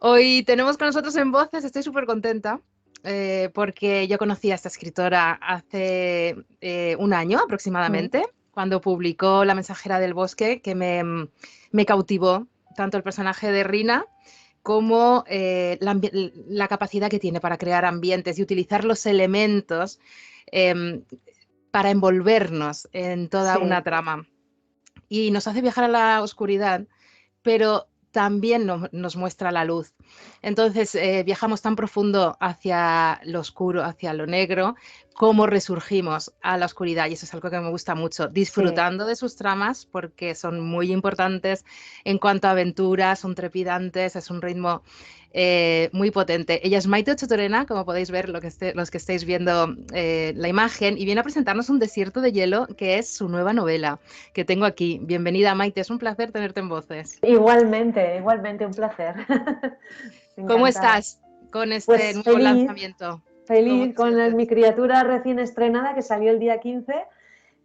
Hoy tenemos con nosotros en Voces, estoy súper contenta porque yo conocí a esta escritora hace un año Mm. aproximadamente, cuando publicó La mensajera del bosque, que me cautivó tanto el personaje de Rina como la capacidad que tiene para crear ambientes y utilizar los elementos eh, para envolvernos en toda una Sí, trama. Y nos hace viajar a la oscuridad, pero también nos muestra la luz. Entonces, viajamos tan profundo hacia lo oscuro, hacia lo negro, como resurgimos a la oscuridad. Y eso es algo que me gusta mucho, sí. disfrutando de sus tramas, porque son muy importantes en cuanto a aventuras, son trepidantes, es un ritmo muy potente. Ella es Maite Ochotorena, como podéis ver los que estáis viendo la imagen, y viene a presentarnos Un desierto de hielo, que es su nueva novela que tengo aquí. Bienvenida, Maite, es un placer tenerte en Voces. Igualmente, igualmente un placer. ¿Cómo Encantada. estás con este Pues nuevo feliz, lanzamiento? ¿Cómo feliz te con mi sientes? criatura recién estrenada que salió el día 15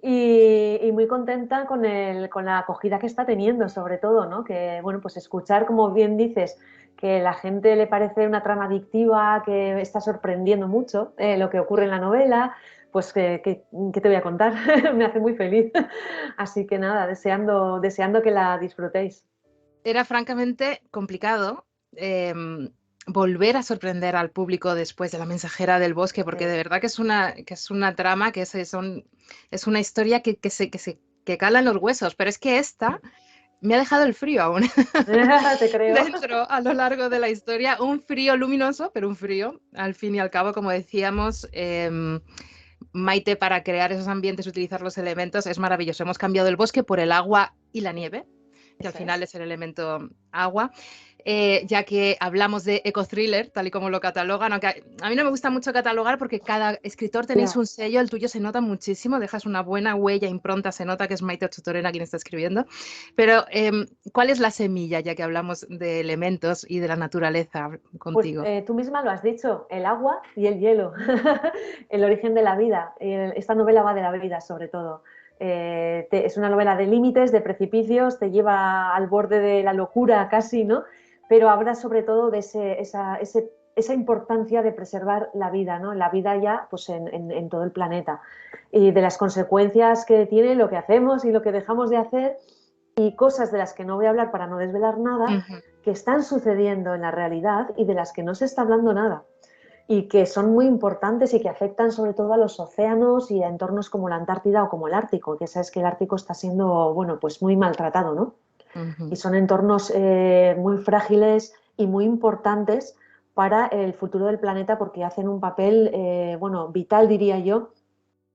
y muy contenta con la acogida que está teniendo, sobre todo, ¿no? Que, bueno, pues escuchar, como bien dices, que la gente le parece una trama adictiva, que está sorprendiendo mucho lo que ocurre en la novela, pues ¿qué te voy a contar? Me hace muy feliz. Así que nada, deseando que la disfrutéis. Era francamente complicado volver a sorprender al público después de La mensajera del bosque, porque de Sí. verdad que es una trama, es una historia que cala en los huesos, pero es que esta me ha dejado el frío aún Te creo. dentro a lo largo de la historia, un frío luminoso, pero un frío, al fin y al cabo, como decíamos. Maite, para crear esos ambientes, utilizar los elementos, es maravilloso. Hemos cambiado el bosque por el agua y la nieve, que al Eso final es. es el elemento agua, ya que hablamos de ecothriller, tal y como lo catalogan, aunque a mí no me gusta mucho catalogar porque cada escritor tenéis Ya. un sello, el tuyo se nota muchísimo, dejas una buena huella, impronta, se nota que es Maite Ochotorena quien está escribiendo, pero ¿cuál es la semilla, ya que hablamos de elementos y de la naturaleza Pues contigo? tú misma lo has dicho, el agua y el hielo, el origen de la vida. Esta novela va de la vida, sobre todo. Es una novela de límites, de precipicios, te lleva al borde de la locura casi, ¿no? Pero habla sobre todo de esa importancia de preservar la vida, ¿no? La vida ya pues en todo el planeta y de las consecuencias que tiene lo que hacemos y lo que dejamos de hacer y cosas de las que no voy a hablar para no desvelar nada, Ujú. que están sucediendo en la realidad y de las que no se está hablando nada y que son muy importantes y que afectan sobre todo a los océanos y a entornos como la Antártida o como el Ártico, que sabes que el Ártico está siendo, bueno, pues muy maltratado, ¿no? Y Ujú. son entornos muy frágiles y muy importantes para el futuro del planeta porque hacen un papel, bueno, vital, diría yo,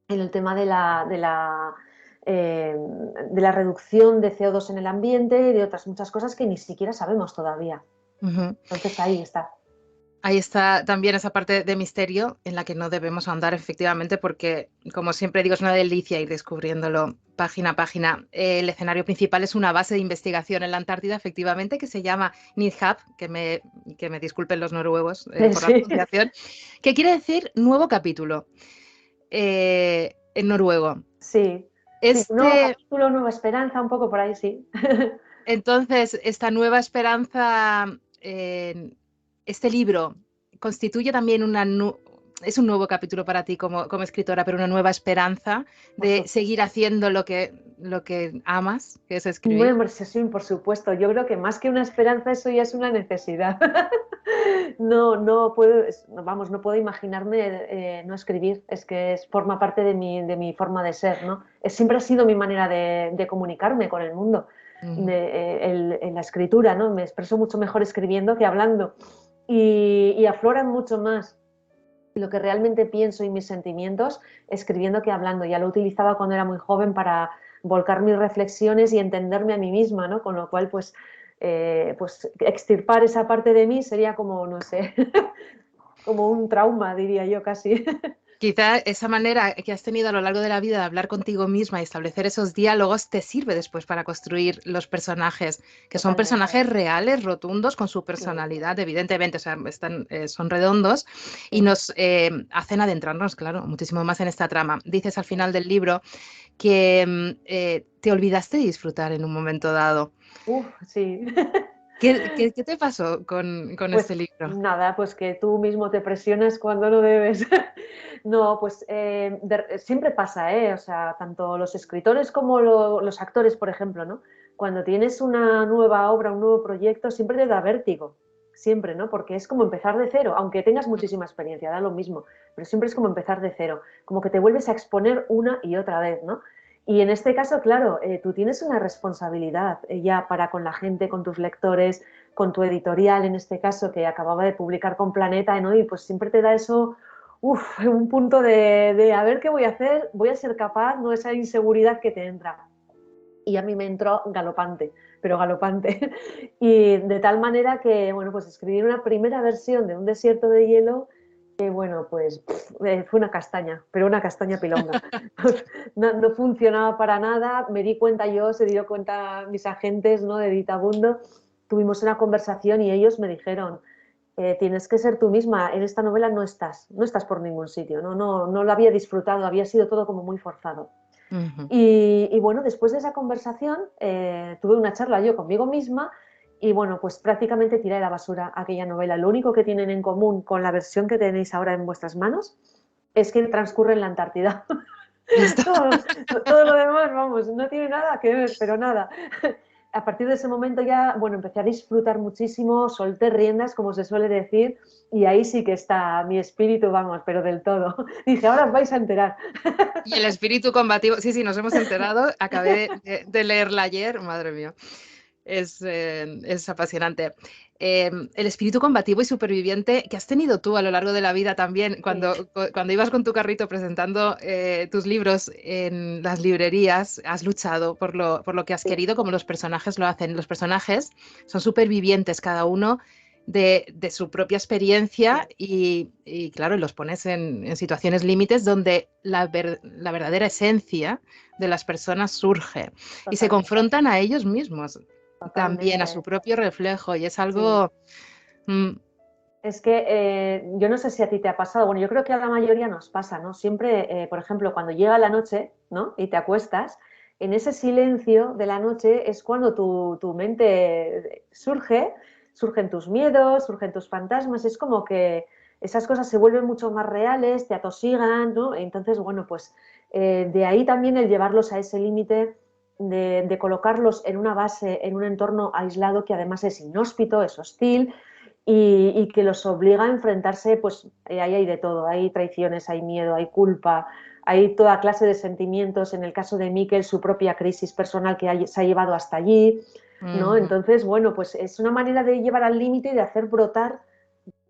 en el tema de la reducción de CO2 en el ambiente y de otras muchas cosas que ni siquiera sabemos todavía. Ujú. Entonces ahí está. Ahí está también esa parte de misterio en la que no debemos ahondar efectivamente porque, como siempre digo, es una delicia ir descubriéndolo página a página. El escenario principal es una base de investigación en la Antártida, efectivamente, que se llama Nidhab, que me disculpen los noruegos por la Sí, pronunciación, que quiere decir nuevo capítulo en noruego. sí, sí. Nuevo Este, capítulo, nueva esperanza, un poco por ahí, sí. entonces, esta nueva esperanza, eh, este libro constituye también es un nuevo capítulo para ti como escritora, pero una nueva esperanza Por de supuesto. seguir haciendo lo que amas, que es escribir. Bueno, sí, sí, por supuesto. Yo creo que más que una esperanza, eso ya es una necesidad. No, no puedo, vamos, no puedo imaginarme no escribir. Es que forma parte de mi forma de ser, ¿no? Siempre ha sido mi manera de comunicarme con el mundo, Ujú. en la escritura, ¿no? Me expreso mucho mejor escribiendo que hablando y afloran mucho más lo que realmente pienso y mis sentimientos escribiendo que hablando. Ya lo utilizaba cuando era muy joven para volcar mis reflexiones y entenderme a mí misma, ¿no? Con lo cual, pues extirpar esa parte de mí sería como, no sé, como un trauma, diría yo casi. Quizá esa manera que has tenido a lo largo de la vida de hablar contigo misma y establecer esos diálogos te sirve después para construir los personajes, que son Totalmente. personajes reales, rotundos, con su Sí, personalidad, evidentemente, o sea, son redondos y sí. nos hacen adentrarnos, claro, muchísimo más en esta trama. Dices al final del libro que te olvidaste de disfrutar en un momento dado. Uf, sí. ¿Qué te pasó con Pues este libro? nada, pues que tú mismo te presionas cuando no debes. No, pues siempre pasa, ¿eh? O sea, tanto los escritores como los actores, por ejemplo, ¿no? Cuando tienes una nueva obra, un nuevo proyecto, siempre te da vértigo, siempre, ¿no? Porque es como empezar de cero, aunque tengas muchísima experiencia, da lo mismo, pero siempre es como empezar de cero, como que te vuelves a exponer una y otra vez, ¿no? Y en este caso, claro, tú tienes una responsabilidad ya para con la gente, con tus lectores, con tu editorial, en este caso, que acababa de publicar con Planeta, ¿no? Y pues siempre te da eso, un punto de a ver qué voy a hacer, voy a ser capaz, ¿no? Esa inseguridad que te entra. Y a mí me entró galopante, pero galopante. Y de tal manera que, bueno, pues escribir una primera versión de Un desierto de hielo, que bueno, pues fue una castaña, pero una castaña pilonga. No, no funcionaba para nada, me di cuenta yo, se dio cuenta mis agentes, ¿no? De Editabundo, tuvimos una conversación y ellos me dijeron, tienes que ser tú misma, en esta novela no estás por ningún sitio, no lo había disfrutado, había sido todo como muy forzado. Ujú. Y bueno, después de esa conversación tuve una charla yo conmigo misma y bueno, pues prácticamente tiré a la basura aquella novela. Lo único que tienen en común con la versión que tenéis ahora en vuestras manos es que transcurre en la Antártida. Ya está. todo, todo lo demás, vamos, no tiene nada que ver, pero nada. A partir de ese momento ya, bueno, empecé a disfrutar muchísimo, solté riendas, como se suele decir, y ahí sí que está mi espíritu, vamos, pero del todo. Dije, ahora os vais a enterar. Y el espíritu combativo, sí, sí, nos hemos enterado. Acabé de leerla ayer, madre mía. Es apasionante. El espíritu combativo y superviviente que has tenido tú a lo largo de la vida también, Sí, cuando ibas con tu carrito presentando tus libros en las librerías, has luchado por lo que has sí, querido, como los personajes lo hacen. Los personajes son supervivientes, cada uno de su propia sí, experiencia y, claro, los pones en situaciones límites donde la verdadera esencia de las personas surge y se totalmente, confrontan a ellos mismos también, a su totalmente. propio reflejo y es Sí. algo... mm, Es que yo no sé si a ti te ha pasado, bueno, yo creo que a la mayoría nos pasa, ¿no? Siempre, por ejemplo, cuando llega la noche, ¿no? Y te acuestas, en ese silencio de la noche es cuando tu mente surgen tus miedos, surgen tus fantasmas, es como que esas cosas se vuelven mucho más reales, te atosigan, ¿no? Entonces, bueno, pues de ahí también el llevarlos a ese límite de colocarlos en una base, en un entorno aislado que además es inhóspito, es hostil y que los obliga a enfrentarse, pues ahí hay de todo, hay traiciones, hay miedo, hay culpa, hay toda clase de sentimientos, en el caso de Miquel, su propia crisis personal que se ha llevado hasta allí, ¿no? ujú. Entonces, bueno, pues es una manera de llevar al límite y de hacer brotar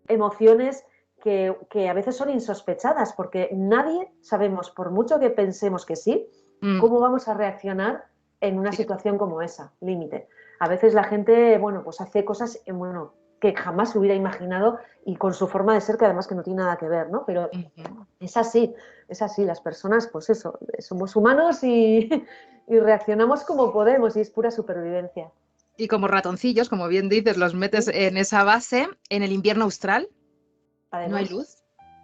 emociones que a veces son insospechadas, porque nadie sabemos, por mucho que pensemos que sí, Mm, cómo vamos a reaccionar en una sí. situación como esa, límite. A veces la gente, bueno, pues hace cosas, bueno, que jamás hubiera imaginado y con su forma de ser que además que no tiene nada que ver, ¿no? Pero Ujú. es así, las personas, pues eso, somos humanos y, y reaccionamos como podemos y es pura supervivencia. Y como ratoncillos, como bien dices, los metes ¿Sí? en esa base. En el invierno austral no hay Además, luz. no hay luz.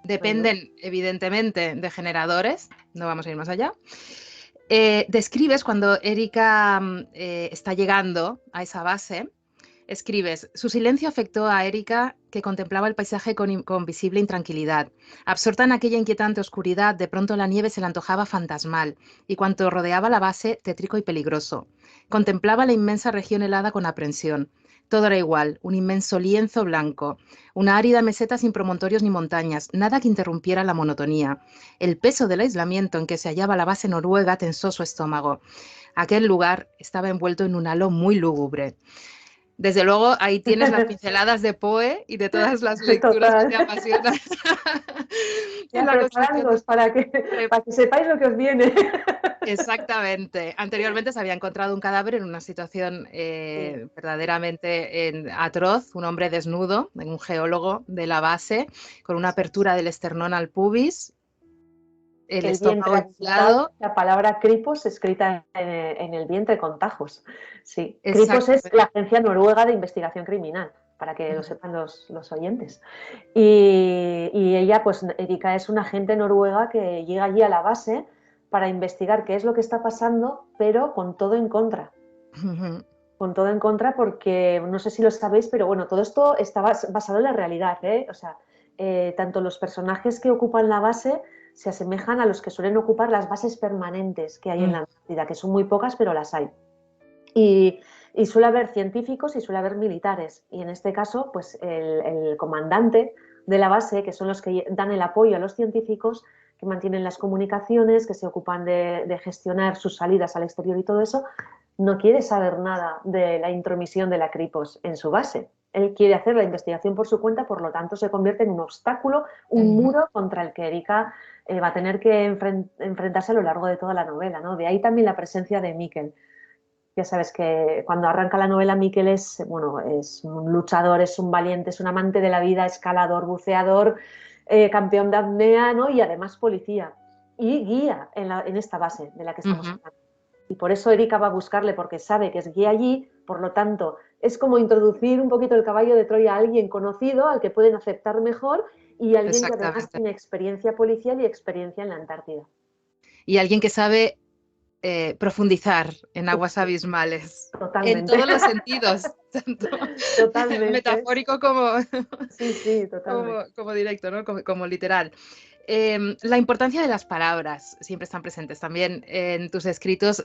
Dependen, evidentemente, de generadores. No vamos a ir más allá. Describes cuando Erika está llegando a esa base. Escribes, su silencio afectó a Erika, que contemplaba el paisaje con visible intranquilidad. Absorta en aquella inquietante oscuridad, de pronto la nieve se le antojaba fantasmal, y cuanto rodeaba la base, tétrico y peligroso. Contemplaba la inmensa región helada con aprensión. Todo era igual, un inmenso lienzo blanco, una árida meseta sin promontorios ni montañas, nada que interrumpiera la monotonía. El peso del aislamiento en que se hallaba la base noruega tensó su estómago. Aquel lugar estaba envuelto en un halo muy lúgubre. Desde luego, ahí tienes las pinceladas de Poe y de todas las lecturas que Total. te apasionan en Ya la construcción de... preparándoos para que sepáis lo que os viene. Exactamente. Anteriormente se había encontrado un cadáver en una situación Sí. Sí. verdaderamente atroz, un hombre desnudo, un geólogo de la base, con una Sí. apertura del esternón al pubis, el El vientre estómago accidentado, inflado. la palabra Kripos escrita en el vientre con tajos. Sí, Kripos es la Exactamente. Agencia Noruega de Investigación Criminal, para que lo Ujú. sepan los oyentes. Y ella, pues Erika, es una agente noruega que llega allí a la base para investigar qué es lo que está pasando, pero con todo en contra. Ujú. con todo en contra, porque no sé si lo sabéis, pero bueno, todo esto está basado en la realidad, ¿eh? O sea, tanto los personajes que ocupan la base se asemejan a los que suelen ocupar las bases permanentes que hay en Mm, la Antártida, que son muy pocas, pero las hay. Y, y suele haber científicos y suele haber militares. Y en este caso, pues el comandante de la base, que son los que dan el apoyo a los científicos, que mantienen las comunicaciones, que se ocupan de gestionar sus salidas al exterior y todo eso, no quiere saber nada de la intromisión de la Cripos en su base. Él quiere hacer la investigación por su cuenta, por lo tanto se convierte en un obstáculo, un ujú. muro contra el que Erika va a tener que enfrentarse a lo largo de toda la novela, ¿no? De ahí también la presencia de Mikkel. Ya sabes que cuando arranca la novela, Miquel es, bueno, es un luchador, es un valiente, es un amante de la vida, escalador, buceador, campeón de apnea, ¿no? Y además policía. Y guía en esta base de la que estamos Ujú. hablando. Y por eso Erika va a buscarle, porque sabe que es guía allí, por lo tanto, es como introducir un poquito el caballo de Troya a alguien conocido, al que pueden aceptar mejor, y alguien que además Exactamente. tiene experiencia policial y experiencia en la Antártida. Y alguien que sabe profundizar en aguas abismales, en Totalmente, todos los sentidos, tanto totalmente. metafórico como, Sí, sí, totalmente. como directo, ¿no? Como literal. La importancia de las palabras siempre están presentes también en tus escritos.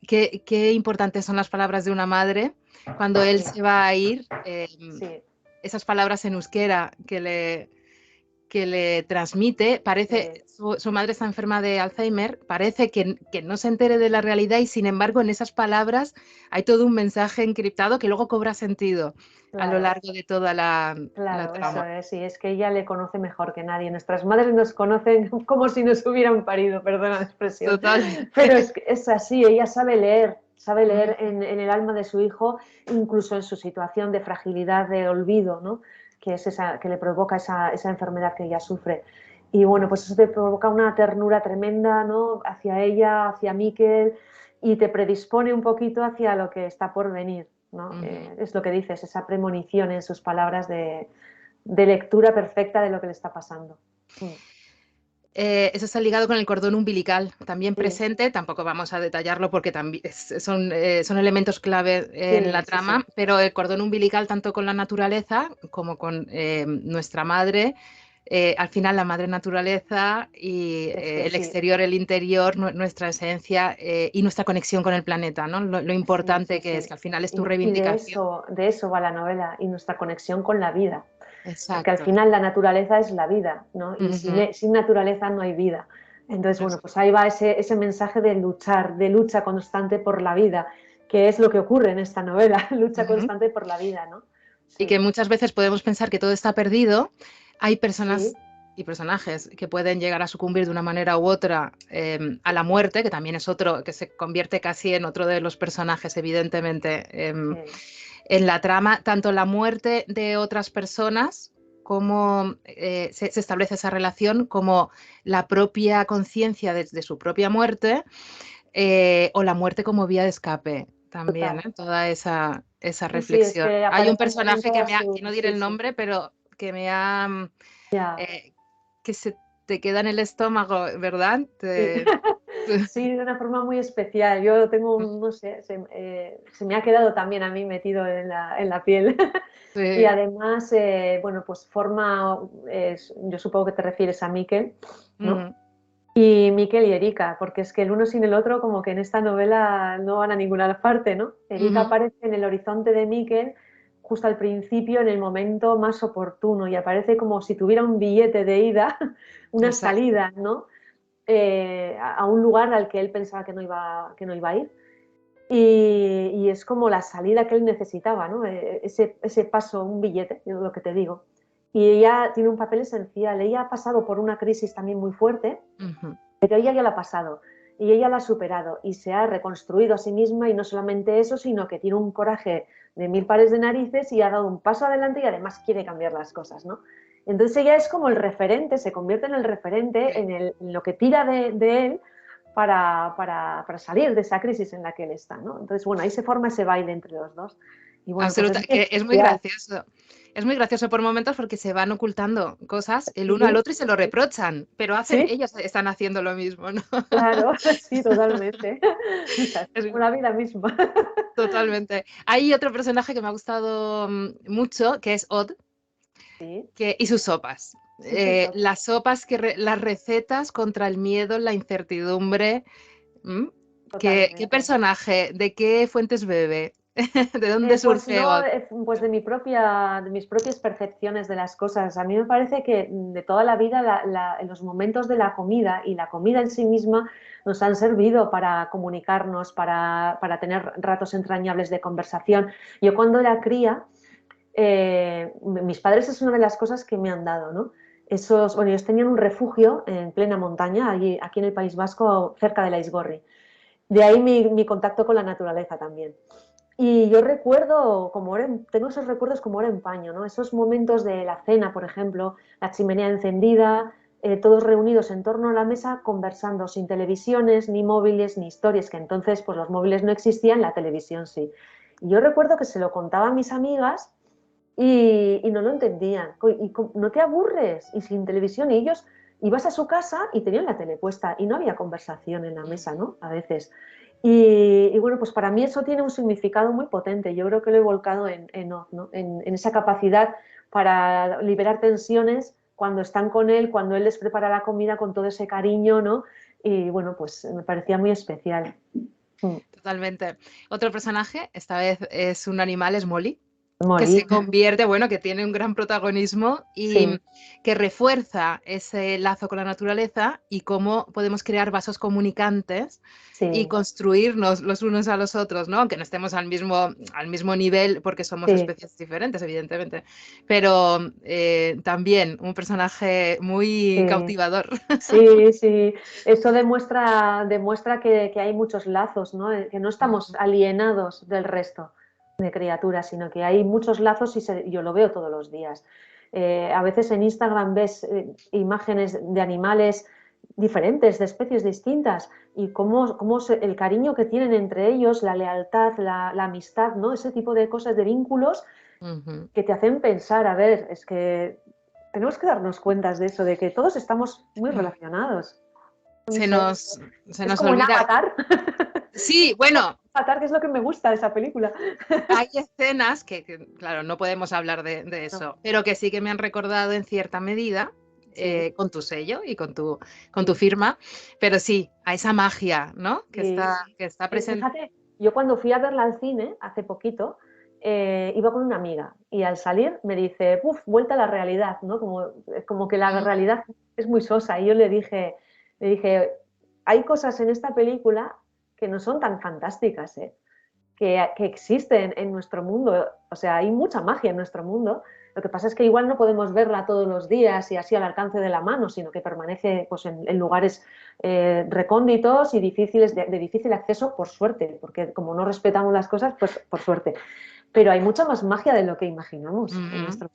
Qué importantes son las palabras de una madre cuando él Sí, se va a ir. sí, Esas palabras en euskera que le transmite, parece, sí. su madre está enferma de Alzheimer, parece que no se entere de la realidad y sin embargo en esas palabras hay todo un mensaje encriptado que luego cobra sentido a lo Claro, largo de toda la claro, eso trama. es. Sí, es que ella le conoce mejor que nadie. Nuestras madres nos conocen como si nos hubieran parido, perdona la expresión. Pero Totalmente. es, es así, ella sabe leer en el alma de su hijo, incluso en su situación de fragilidad, de olvido, ¿no? Que es esa, que le provoca esa enfermedad que ella sufre. Y bueno, pues eso te provoca una ternura tremenda, ¿no? Hacia ella, hacia Miquel, y te predispone un poquito hacia lo que está por venir, ¿no? Es lo que dices, esa premonición en sus palabras de lectura perfecta de lo que le está pasando. Mm. Eso está ligado con el cordón umbilical, también Sí, presente, tampoco vamos a detallarlo porque también son elementos clave en sí, la sí, sí. trama, pero el cordón umbilical tanto con la naturaleza como con nuestra madre, al final la madre naturaleza y Es que el sí, exterior, el interior, nuestra esencia y nuestra conexión con el planeta, ¿no? Lo sí, importante sí, que es, sí. que al final es tu Y reivindicación. de eso va la novela y nuestra conexión con la vida. Porque al Exacto. final la naturaleza es la vida, ¿no? Y Ujú. sin naturaleza no hay vida. Entonces, bueno, pues ahí va ese mensaje de luchar, de lucha constante por la vida, que es lo que ocurre en esta novela, lucha Ujú. constante por la vida, ¿no? Y Sí, que muchas veces podemos pensar que todo está perdido. Hay sí, personas y personajes que pueden llegar a sucumbir de una manera u otra a la muerte, que también es otro, que se convierte casi en otro de los personajes, evidentemente, sí, en la trama, tanto la muerte de otras personas como se establece esa relación, como la propia conciencia de su propia muerte o la muerte como vía de escape también, total. ¿eh? Toda esa Sí, sí, es reflexión. que Hay un aparecen en personaje todas que no sus... diré Sí, el sí, nombre, pero que me ha... ya. eh, que se te queda en el estómago, ¿verdad? Sí. Sí, de una forma muy especial. Yo tengo, no sé, se me ha quedado también a mí metido en la piel. Y Sí. además, bueno, pues forma, yo supongo que te refieres a Miquel, ¿no? Mm, Y Miquel y Erika, porque es que el uno sin el otro, como que en esta novela no van a ninguna parte, ¿no? Erika ujú, aparece en el horizonte de Miquel justo al principio, en el momento más oportuno, y aparece como si tuviera un billete de ida, una exacto. salida, ¿no? A un lugar al que él pensaba que no iba a ir. Y es como la salida que él necesitaba, ¿no? Ese paso, un billete, es lo que te digo. Y ella tiene un papel esencial. Ella ha pasado por una crisis también muy fuerte, Ujú, pero ella ya la ha pasado y ella la ha superado y se ha reconstruido a sí misma y no solamente eso, sino que tiene un coraje de mil pares de narices y ha dado un paso adelante y además quiere cambiar las cosas, ¿no? Entonces ella es como el referente, se convierte en el referente, sí. en lo que tira de él para salir de esa crisis en la que él está, ¿no? Entonces, bueno, ahí se forma ese baile entre los dos Y bueno, pues Absoluta, es muy que es muy especial. gracioso. Es muy gracioso por momentos porque se van ocultando cosas el uno al Sí, otro y se lo reprochan, pero hacen, sí, ellos están haciendo lo mismo, ¿no? claro, sí, totalmente. O sea, es Es como la vida misma. totalmente. Hay otro personaje que me ha gustado mucho, que es Odd, Sí, y sus sopas. eso, Las sopas, las recetas contra el miedo, la incertidumbre. ¿Mm? ¿Qué totalmente. personaje? ¿De qué fuentes bebe? ¿De dónde Pues surge no, Odd? pues de mis propias percepciones de las cosas. A mí me parece que de toda la vida en los momentos de la comida y la comida en sí misma nos han servido para comunicarnos, para tener ratos entrañables de conversación. Yo cuando era cría, mis padres es una de las cosas que me han dado, ¿no? Bueno, ellos tenían un refugio en plena montaña, aquí en el País Vasco, cerca de la Isgorri. De ahí mi contacto con la naturaleza también. Y yo recuerdo, tengo esos recuerdos como oro en paño, ¿no? Esos momentos de la cena, por ejemplo, la chimenea encendida, todos reunidos en torno a la mesa conversando sin televisiones, ni móviles, ni historias, que entonces pues los móviles no existían, la televisión sí. Y yo recuerdo que se lo contaba a mis amigas y no lo entendían. No te aburres, y sin televisión, y ellos ibas a su casa y tenían la tele puesta y no había conversación en la mesa, ¿no? A veces. Y bueno, pues para mí eso tiene un significado muy potente. Yo creo que lo he volcado en Oz, ¿no? En esa capacidad para liberar tensiones cuando están con él, cuando él les prepara la comida con todo ese cariño, ¿no? Y bueno, pues me parecía muy especial. Mm. Totalmente. Otro personaje, esta vez es un animal, es Molly, que se Molly, convierte, bueno, que tiene un gran protagonismo y sí, que refuerza ese lazo con la naturaleza y cómo podemos crear vasos comunicantes y sí, construirnos los unos a los otros, ¿no? Aunque no estemos al mismo nivel porque somos sí. especies diferentes, evidentemente. Pero también un personaje muy Sí, cautivador. sí, sí. Eso demuestra que hay muchos lazos, ¿no? Que no estamos alienados del resto de criaturas, sino que hay muchos lazos y yo lo veo todos los días. A veces en Instagram ves imágenes de animales diferentes, de especies distintas, y el cariño que tienen entre ellos, la lealtad, la amistad, ¿no? Ese tipo de cosas, de vínculos Ujú. que te hacen pensar, a ver, es que tenemos que darnos cuenta de eso, de que todos estamos muy relacionados. No Se sé. nos, se Es nos como en olvida. Avatar. Sí, Es como bueno, Avatar, que es lo que me gusta de esa película. hay escenas claro, no podemos hablar de No, eso, pero que sí que me han recordado en cierta medida, sí, con tu sello y con tu sí, firma, pero sí, a esa magia, ¿no? sí. Que está presente. Fíjate, yo cuando fui a verla al cine hace poquito, iba con una amiga y al salir me dice, ¡puf! Vuelta a la realidad, ¿no? Como que la Mm, realidad es muy sosa. Y yo le dije, hay cosas en esta película que no son tan fantásticas, ¿eh? Que existen en nuestro mundo. O sea, hay mucha magia en nuestro mundo. Lo que pasa es que igual no podemos verla todos los días y así al alcance de la mano, sino que permanece pues, en lugares recónditos y difíciles de difícil acceso, por suerte, porque como no respetamos las cosas, pues por suerte. Pero hay mucha más magia de lo que imaginamos en mm. nuestro.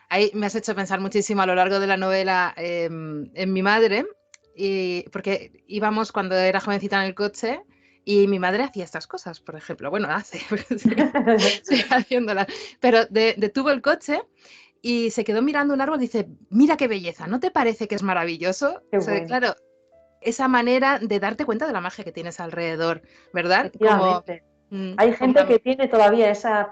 Ahí me has hecho pensar muchísimo a lo largo de la novela en mi madre, porque íbamos cuando era jovencita en el coche y mi madre hacía estas cosas, por ejemplo. Bueno, hace, sigue haciéndolas, pero detuvo el coche y se quedó mirando un árbol y dice, mira qué belleza, ¿no te parece que es maravilloso? Qué O sea, bueno, claro, esa manera de darte cuenta de la magia que tienes alrededor, ¿verdad? Como, efectivamente. Hay como gente que tiene todavía esa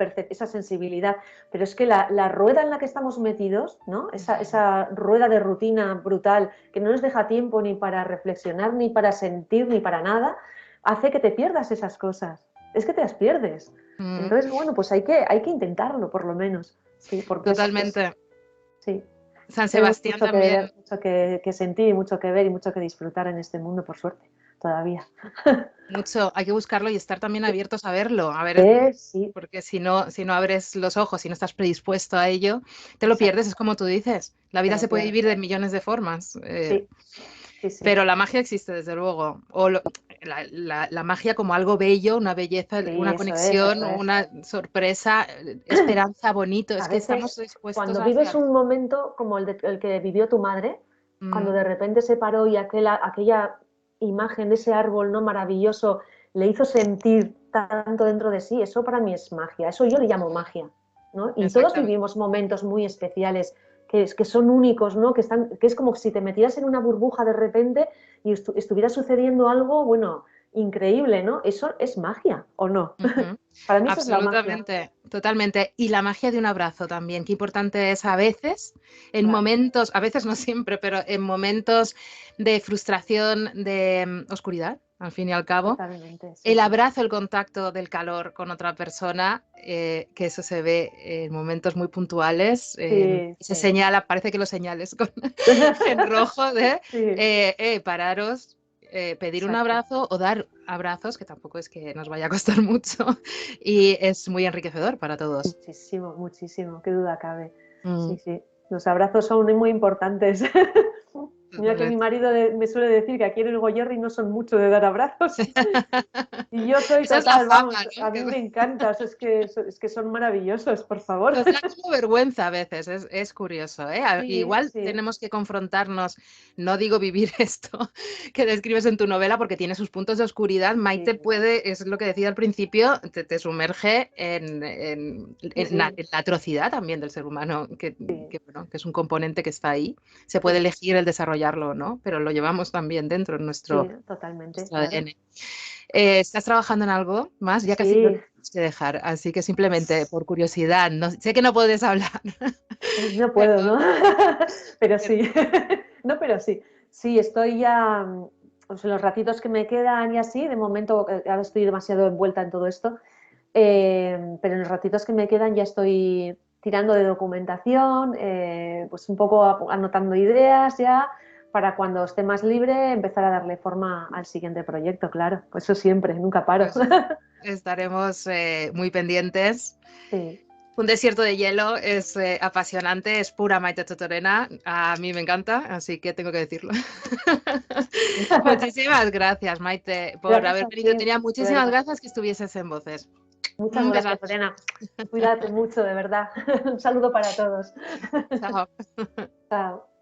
sensibilidad, pero es que la rueda en la que estamos metidos, ¿no? Esa rueda de rutina brutal que no nos deja tiempo ni para reflexionar, ni para sentir, ni para nada, hace que te pierdas esas cosas. Es que te las pierdes. mm, Entonces, bueno, pues hay que intentarlo, por lo menos. Sí, porque totalmente. sí, San tenemos Sebastián mucho que también. ver, mucho que sentir, mucho que ver y mucho que disfrutar en este mundo, por suerte, todavía. Mucho, hay que buscarlo y estar también abiertos a verlo, a ver, Sí, porque si no abres los ojos, si no estás predispuesto a ello, te lo exacto, pierdes, es como tú dices. La te vida lo se puede pierdes. vivir de millones de formas, Sí, sí, sí. pero la magia existe desde luego. La magia como algo bello, una belleza, Sí, una eso es, conexión, eso es. una sorpresa, esperanza, bonito, A es que estamos veces, dispuestos cuando a vives hacer. un momento como el que vivió tu madre, cuando Mm, de repente se paró y aquella imagen de ese árbol no maravilloso le hizo sentir tanto dentro de sí, eso para mí es magia, eso yo le llamo magia, ¿no? Y todos Exactamente. vivimos momentos muy especiales que son únicos, ¿no? Que es como si te metieras en una burbuja de repente y estuviera sucediendo algo, bueno, increíble, ¿no? Eso es magia, ¿o no? Ujú. Para mí eso es la magia. Absolutamente, totalmente. Y la magia de un abrazo también, qué importante es a veces, en Claro, momentos, a veces no siempre, pero en momentos de frustración, de oscuridad, al fin y al cabo, totalmente, sí, el sí. abrazo, el contacto del calor con otra persona, que eso se ve en momentos muy puntuales, Sí, se sí. señala, parece que lo señales con, en rojo de Sí, pararos, pedir un exacto. abrazo o dar abrazos, que tampoco es que nos vaya a costar mucho, y es muy enriquecedor para todos. Muchísimo, muchísimo, qué duda cabe. Mm, Sí, sí. Los abrazos son muy importantes. Mira que mi totalmente. marido me suele decir que aquí en el Goyerri no son mucho de dar abrazos. Y yo soy Esa es la total, fama, vamos, ¿no? a mí me encanta, o sea, es que son maravillosos, por favor. Nos da como vergüenza a veces, es curioso, ¿eh? Sí, Igual sí, tenemos que confrontarnos, no digo vivir esto que describes en tu novela porque tiene sus puntos de oscuridad. sí, Maite puede, es lo que decía al principio, te sumerge sí, sí, en la atrocidad también del ser humano, sí, bueno, que es un componente que está ahí. Se puede sí, elegir el desarrollarlo, ¿no? Pero lo llevamos también dentro en sí, totalmente, nuestro claro. ADN. ¿Estás trabajando en algo más? Ya casi lo Sí, tienes que dejar, así que simplemente por curiosidad, no, sé que no puedes hablar, no pero, puedo, ¿no? Pero pero- sí, no, pero sí. Sí, estoy ya, o sea, los ratitos que me quedan y así, de momento, ahora estoy demasiado envuelta en todo esto, pero en los ratitos que me quedan ya estoy tirando de documentación, pues un poco anotando ideas ya, para cuando esté más libre empezar a darle forma al siguiente proyecto, claro. Pues eso siempre, nunca paro. pues estaremos muy pendientes. Sí. Un desierto de hielo es apasionante, es pura Maite Totorena, a mí me encanta, así que tengo que decirlo. Muchísimas gracias, Maite, por Gracias haber a venido. ti, Tenía de muchísimas verdad. gracias que estuvieses en Voces. Muchas Un gracias, besazo. Elena. Cuídate mucho, de verdad. Un saludo para todos. Chao. Chao.